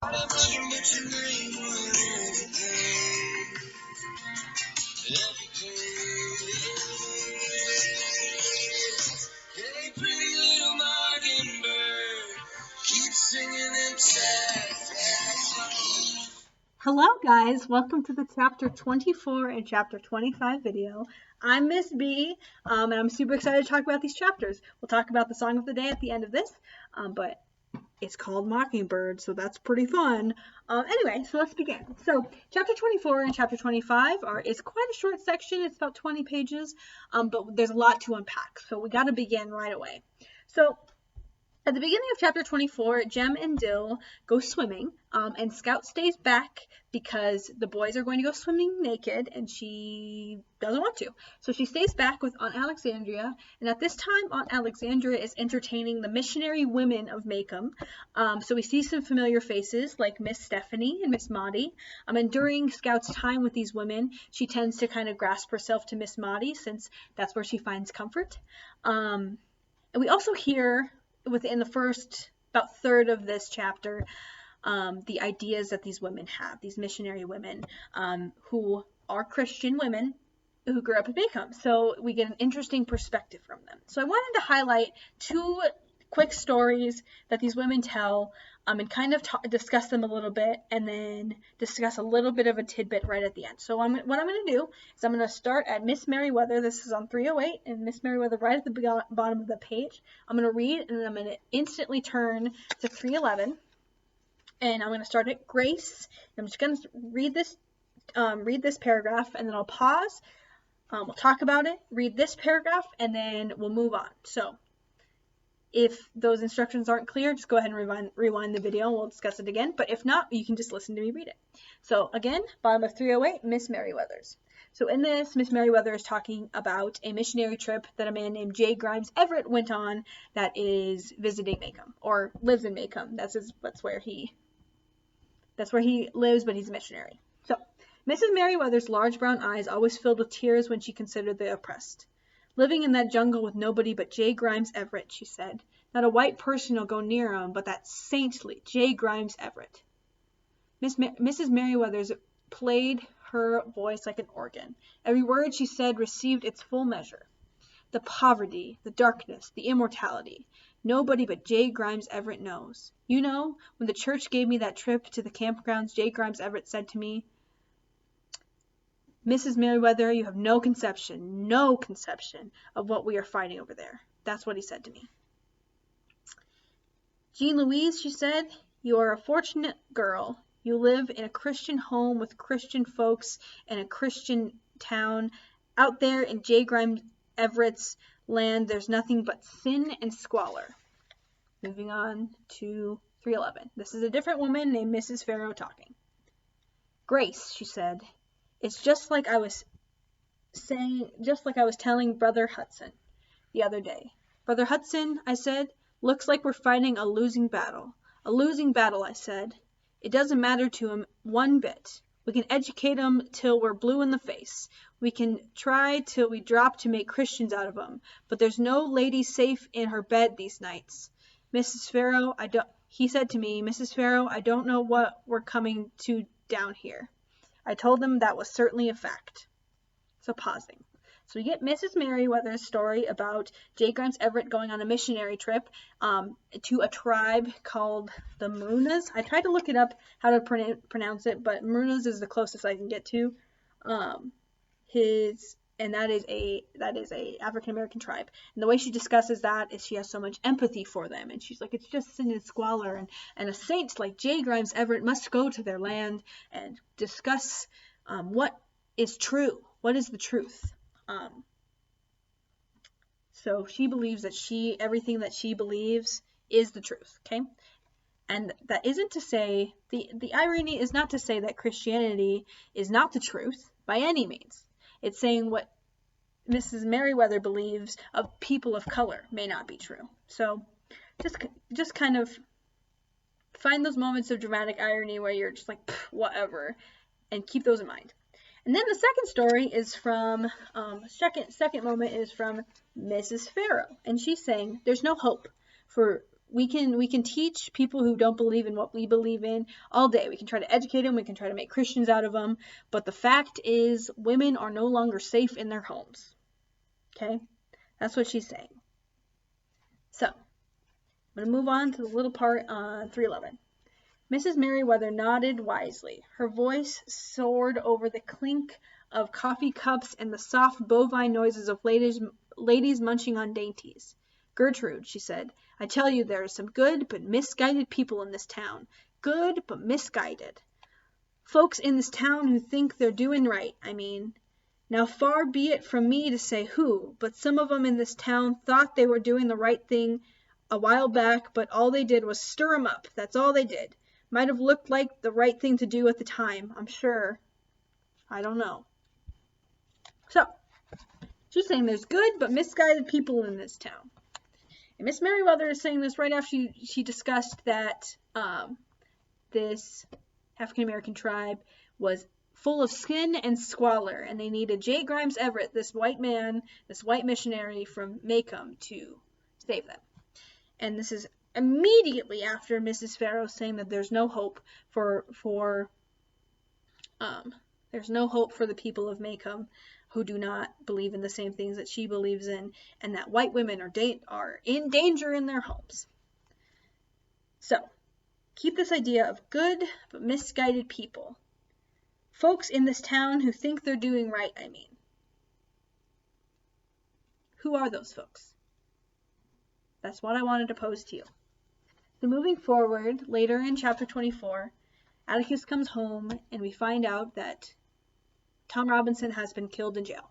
Hey, pretty little Mockingbird, keep singing them sad songs. Hello guys, welcome to the chapter 24 and chapter 25 video. I'm Miss B, and I'm super excited to talk about these chapters. We'll talk about the song of the day at the end of this, but it's called Mockingbird, so that's pretty fun. Anyway, so let's begin. So chapter 24 and chapter 25 is quite a short section. It's about 20 pages, but there's a lot to unpack, so we got to begin right away. So at the beginning of chapter 24, Jem and Dill go swimming, and Scout stays back because the boys are going to go swimming naked, and she doesn't want to. So she stays back with Aunt Alexandria, and at this time, Aunt Alexandria is entertaining the missionary women of Maycomb. So we see some familiar faces like Miss Stephanie and Miss Maudie, and during Scout's time with these women, she tends to kind of grasp herself to Miss Maudie since that's where she finds comfort. And we also hear within the first about third of this chapter the ideas that these women have, these missionary women who are Christian women who grew up in Maycomb. So we get an interesting perspective from them. So I wanted to highlight two quick stories that these women tell and kind of discuss them a little bit, and then discuss a little bit of a tidbit right at the end. So what I'm going to do is I'm going to start at Miss Merriweather. This is on 308, and Miss Merriweather right at the bottom of the page. I'm going to read, and then I'm going to instantly turn to 311, and I'm going to start at Grace. I'm just going to read this paragraph, and then I'll pause. We'll talk about it, read this paragraph, and then we'll move on. So if those instructions aren't clear, just go ahead and rewind the video and we'll discuss it again. But if not, you can just listen to me read it. So again, bottom of 308, Miss Merriweather's. So in this, Miss Merriweather is talking about a missionary trip that a man named J. Grimes Everett went on that is visiting Maycomb, or lives in Maycomb. That's where he lives, but he's a missionary. So Mrs. Merriweather's large brown eyes always filled with tears when she considered the oppressed. Living in that jungle with nobody but J. Grimes Everett, she said. Not a white person will go near him, but that saintly J. Grimes Everett. Mrs. Merriweather's played her voice like an organ. Every word she said received its full measure. The poverty, the darkness, the immortality. Nobody but J. Grimes Everett knows. You know, when the church gave me that trip to the campgrounds, J. Grimes Everett said to me, Mrs. Merriweather, you have no conception of what we are fighting over there. That's what he said to me. Jean Louise, she said, you are a fortunate girl. You live in a Christian home with Christian folks in a Christian town. Out there in J. Grimes Everett's land, there's nothing but sin and squalor. Moving on to 311. This is a different woman named Mrs. Farrow talking. Grace, she said, it's just like I was telling Brother Hudson the other day. Brother Hudson, I said, looks like we're fighting a losing battle. A losing battle, I said. It doesn't matter to him one bit. We can educate him till we're blue in the face. We can try till we drop to make Christians out of them. But there's no lady safe in her bed these nights. Mrs. Farrow, he said to me, Mrs. Farrow, I don't know what we're coming to down here. I told them that was certainly a fact. So pausing. So we get Mrs. Merriweather's story about J. Grimes Everett going on a missionary trip to a tribe called the Maroonahs. I tried to look it up how to pronounce it, but Maroonahs is the closest I can get to. That is a African American tribe. And the way she discusses that is she has so much empathy for them, and she's like, it's just sin and squalor, and a saint like J. Grimes Everett must go to their land and discuss what is true, what is the truth. So she believes that everything that she believes is the truth, okay? And that isn't to say, the irony is not to say that Christianity is not the truth by any means. It's saying what Mrs. Merriweather believes of people of color may not be true. So just kind of find those moments of dramatic irony where you're just like, whatever, and keep those in mind. And then the second story is from, second moment is from Mrs. Farrow. And she's saying, there's no hope for we can teach people who don't believe in what we believe in all day. We can try to educate them. We can try to make Christians out of them. But the fact is, women are no longer safe in their homes. Okay? That's what she's saying. So, I'm going to move on to the little part on 311. Mrs. Merriweather nodded wisely. Her voice soared over the clink of coffee cups and the soft bovine noises of ladies munching on dainties. Gertrude, she said, I tell you there are some good but misguided people in this town. Good but misguided. Folks in this town who think they're doing right, I mean. Now far be it from me to say who, but some of 'em in this town thought they were doing the right thing a while back, but all they did was stir 'em up. That's all they did. Might have looked like the right thing to do at the time, I'm sure. I don't know. So, she's saying there's good but misguided people in this town. And Miss Merriweather is saying this right after she discussed that this African-American tribe was full of sin and squalor, and they needed J. Grimes Everett, this white man, this white missionary from Macomb, to save them. And this is immediately after Mrs. Farrow saying that there's no hope for the people of Macomb who do not believe in the same things that she believes in, and that white women are in danger in their homes. So, keep this idea of good but misguided people. Folks in this town who think they're doing right, I mean. Who are those folks? That's what I wanted to pose to you. So moving forward, later in chapter 24, Atticus comes home and we find out that Tom Robinson has been killed in jail.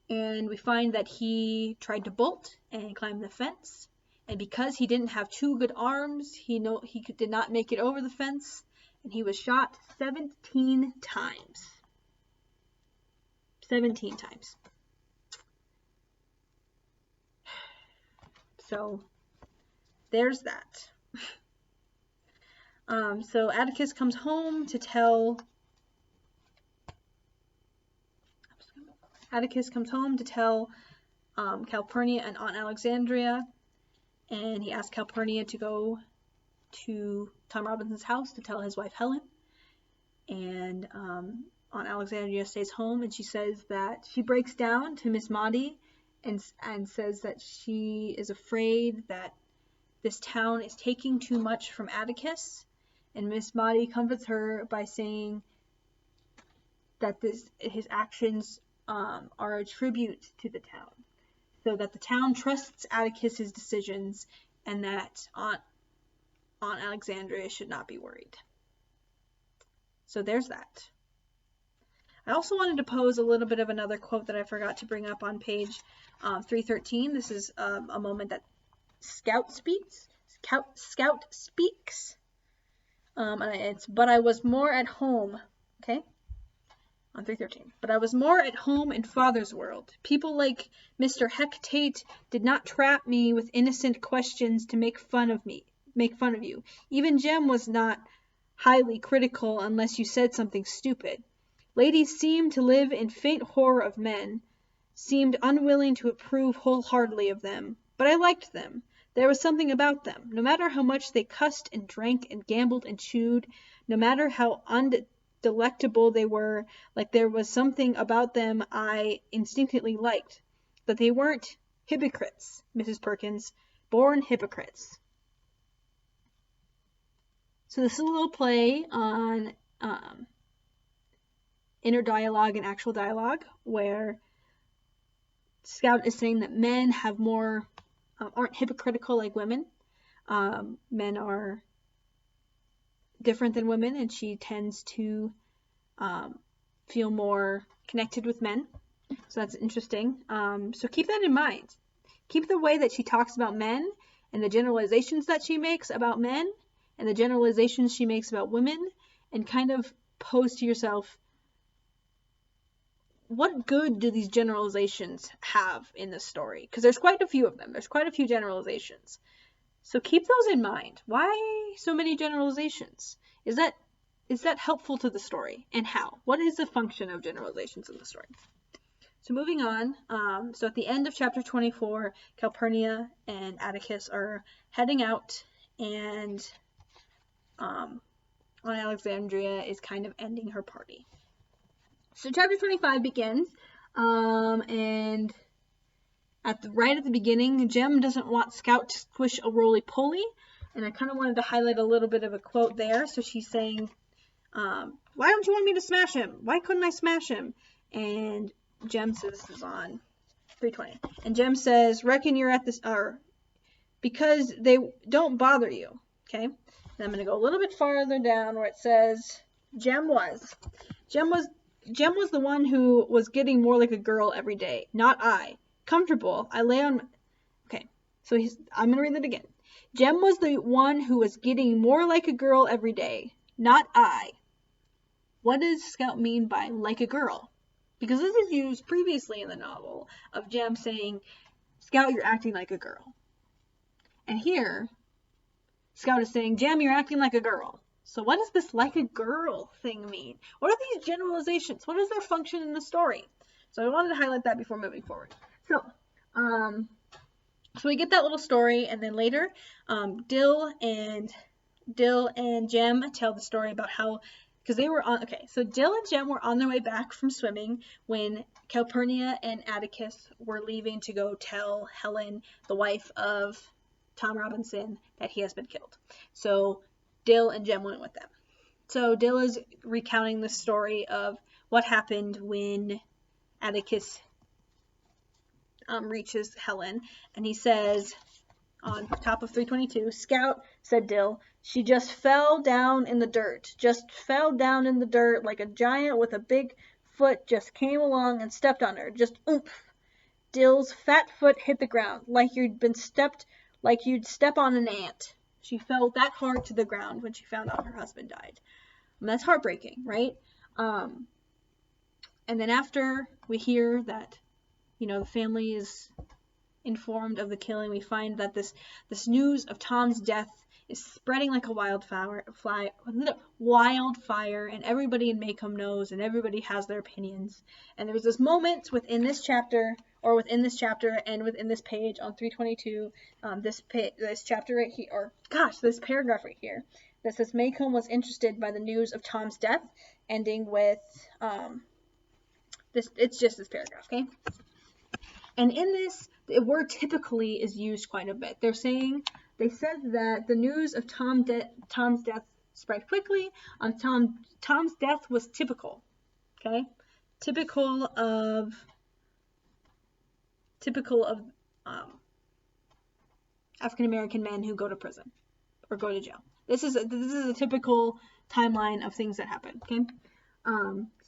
And we find that he tried to bolt and climb the fence. And because he didn't have two good arms, he did not make it over the fence. And he was shot 17 times. 17 times. So, there's that. So Atticus comes home to tell Calpurnia and Aunt Alexandria, and he asks Calpurnia to go to Tom Robinson's house to tell his wife Helen. And Aunt Alexandria stays home, and she says that she breaks down to Miss Maudie and says that she is afraid that this town is taking too much from Atticus. And Miss Maudie comforts her by saying that his actions are a tribute to the town, so that the town trusts Atticus's decisions, and that Aunt Alexandria should not be worried. So there's that. I also wanted to pose a little bit of another quote that I forgot to bring up on page 313. This is a moment that Scout speaks. And it's, but I was more at home, okay? On 313. But I was more at home in Father's world. People like Mr. Hecate did not trap me with innocent questions to make fun of you. Even Jem was not highly critical unless you said something stupid. Ladies seemed to live in faint horror of men, seemed unwilling to approve wholeheartedly of them, but I liked them. There was something about them. No matter how much they cussed and drank and gambled and chewed, no matter how undelectable they were, like there was something about them I instinctively liked. That they weren't hypocrites, Mrs. Perkins, born hypocrites. So this is a little play on inner dialogue and actual dialogue, where Scout is saying that men have more aren't hypocritical like women. Men are different than women, and she tends to feel more connected with men. So that's interesting. So keep that in mind. Keep the way that she talks about men and the generalizations that she makes about men and the generalizations she makes about women, and kind of pose to yourself, what good do these generalizations have in this story? Because there's quite a few of them. There's quite a few generalizations. So keep those in mind. Why so many generalizations? Is that helpful to the story? And how? What is the function of generalizations in the story? So moving on, so at the end of chapter 24, Calpurnia and Atticus are heading out, and on Alexandria is kind of ending her party. So chapter 25 begins, and right at the beginning, Jem doesn't want Scout to squish a roly-poly, and I kind of wanted to highlight a little bit of a quote there. So she's saying, why don't you want me to smash him? Why couldn't I smash him? And Jem says, this is on 320. And Jem says, reckon you're at this, or because they don't bother you. Okay. And I'm going to go a little bit farther down where it says, Jem was the one who was getting more like a girl every day, not I. Comfortable. I lay on. Okay. So I'm going to read that again. Jem was the one who was getting more like a girl every day, not I. What does Scout mean by like a girl? Because this is used previously in the novel of Jem saying, Scout, you're acting like a girl. And here, Scout is saying, Jem, you're acting like a girl. So what does this like a girl thing mean? What are these generalizations? What is their function in the story? So I wanted to highlight that before moving forward. So we get that little story, and then later, Dill and Jem tell the story about how, because they were on, okay, so Dill and Jem were on their way back from swimming when Calpurnia and Atticus were leaving to go tell Helen, the wife of Tom Robinson, that he has been killed. So Dill and Jem went with them. So Dill is recounting the story of what happened when Atticus reaches Helen, and he says on top of 322, Scout, said Dill, she just fell down in the dirt, like a giant with a big foot just came along and stepped on her, just oomph. Dill's fat foot hit the ground, like you'd step on an ant. She fell that hard to the ground when she found out her husband died. And that's heartbreaking, right? And then after we hear that, the family is informed of the killing, we find that this news of Tom's death is spreading like a wildfire, and everybody in Maycomb knows, and everybody has their opinions. And there was this moment within this chapter and within this page on 322, this chapter right here, this paragraph right here, that says Maycomb was interested by the news of Tom's death, ending with it's just this paragraph, okay? And in this, the word typically is used quite a bit. They said that the news of Tom's death spread quickly. Tom's death was typical. Okay, typical of African American men who go to prison or go to jail. This is a typical timeline of things that happen. Okay,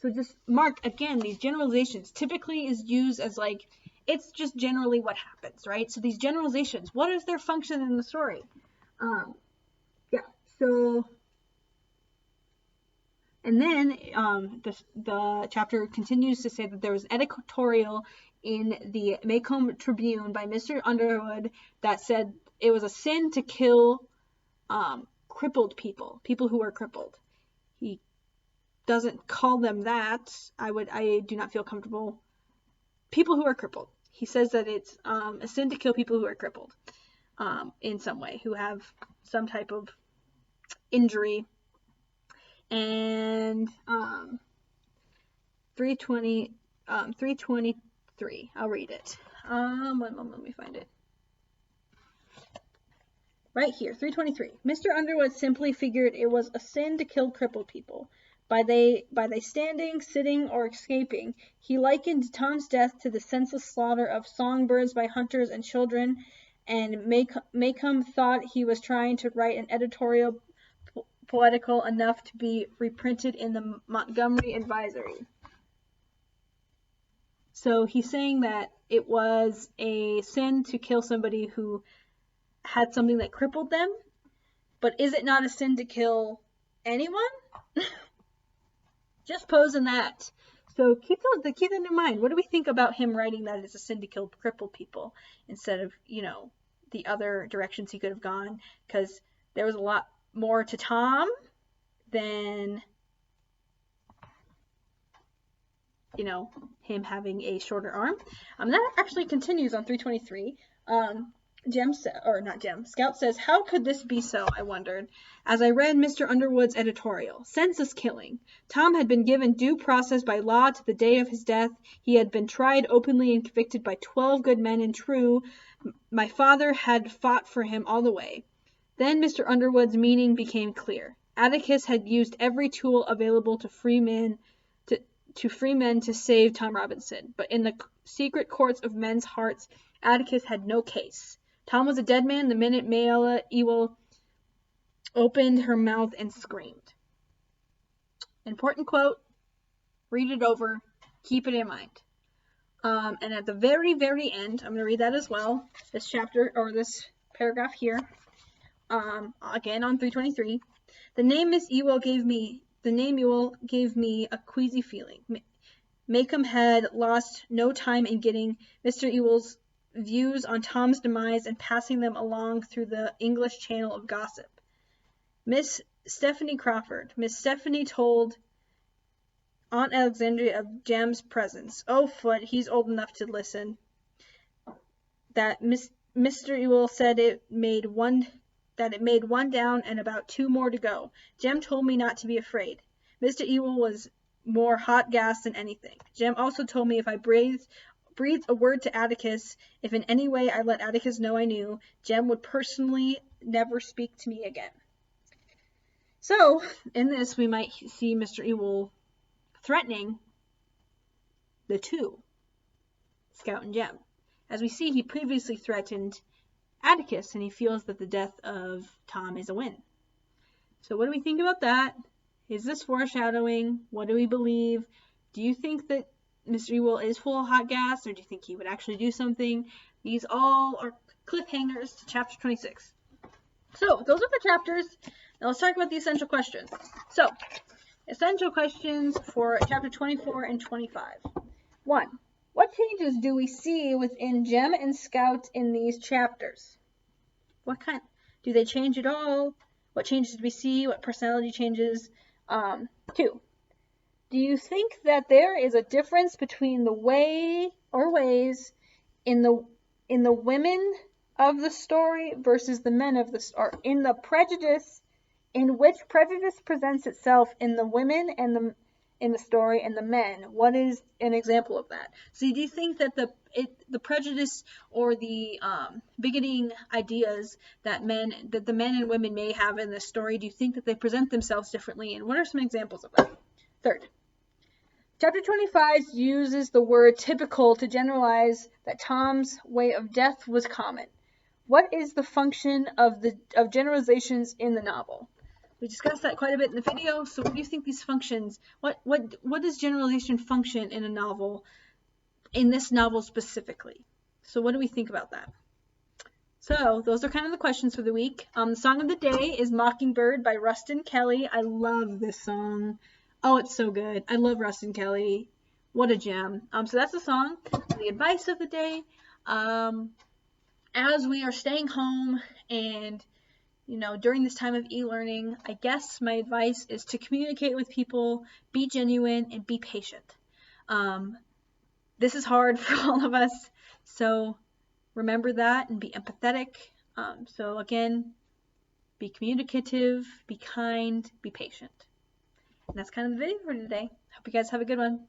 so just mark again these generalizations. Typically is used as like, it's just generally what happens, right? So these generalizations, what is their function in the story? So, and then the chapter continues to say that there was an editorial in the Maycomb Tribune by Mr. Underwood that said it was a sin to kill crippled people who are crippled. He doesn't call them that. I do not feel comfortable. People who are crippled. He says that it's a sin to kill people who are crippled in some way, who have some type of injury. And 323. I'll read it. One moment, let me find it. Right here, 323. Mr. Underwood simply figured it was a sin to kill crippled people. By they standing, sitting, or escaping, he likened Tom's death to the senseless slaughter of songbirds by hunters and children, and Maycomb thought he was trying to write an editorial poetical enough to be reprinted in the Montgomery Advisory. So he's saying that it was a sin to kill somebody who had something that crippled them, but is it not a sin to kill anyone? Just posing that. So keep that in mind. What do we think about him writing that it's a sin to kill crippled people instead of, the other directions he could have gone? Because there was a lot more to Tom than you know, him having a shorter arm. That actually continues on 323. Scout says, how could this be so, I wondered, as I read Mr. Underwood's editorial. Senseless killing. Tom had been given due process by law to the day of his death. He had been tried openly and convicted by 12 good men, and true, my father had fought for him all the way. Then Mr. Underwood's meaning became clear. Atticus had used every tool available to free men to save Tom Robinson, but in the secret courts of men's hearts, Atticus had no case. Tom was a dead man the minute Mayella Ewell opened her mouth and screamed. Important quote. Read it over. Keep it in mind. And at the very, very end, I'm going to read that as well. This chapter, or this paragraph here. Again on 323. The name Ewell gave me a queasy feeling. Maycomb had lost no time in getting Mr. Ewell's views on Tom's demise and passing them along through the English channel of gossip. Miss Stephanie Crawford. Miss Stephanie told Aunt Alexandria of Jem's presence. Oh, Foot, he's old enough to listen. That Mr. Ewell said it made one down and about 2 more to go. Jem told me not to be afraid. Mr. Ewell was more hot gas than anything. Jem also told me if I breathed a word to Atticus, if in any way I let Atticus know I knew, Jem would personally never speak to me again. So, in this, we might see Mr. Ewell threatening the two, Scout and Jem. As we see, he previously threatened Atticus, and he feels that the death of Tom is a win. So what do we think about that? Is this foreshadowing? What do we believe? Do you think that Mr. Ewell is full of hot gas, or do you think he would actually do something? These all are cliffhangers to chapter 26. So those are the chapters. Now let's talk about the essential questions. So, essential questions for chapter 24 and 25. 1. What changes do we see within Jem and Scout in these chapters? What kind? Do they change at all? What changes do we see? What personality changes? 2. Do you think that there is a difference between the way or ways in the women of the story versus the men of the story, or in the prejudice, in which prejudice presents itself in the women and in the story and the men? What is an example of that? So do you think that the prejudice or the bigoting ideas that the men and women may have in this story, do you think that they present themselves differently, and what are some examples of that? 3rd, chapter 25 uses the word typical to generalize that Tom's way of death was common. What is the function of generalizations in the novel? We discussed that quite a bit in the video, so what do you think these functions, what does generalization function in a novel, in this novel specifically? So what do we think about that? So those are kind of the questions for the week. The song of the day is Mockingbird by Rustin Kelly. I love this song. Oh, it's so good. I love Rustin Kelly. What a gem. So that's the song. The advice of the day, as we are staying home and during this time of e-learning, I guess my advice is to communicate with people, be genuine, and be patient. This is hard for all of us, so remember that and be empathetic. So again, be communicative, be kind, be patient. And that's kind of the video for today. Hope you guys have a good one.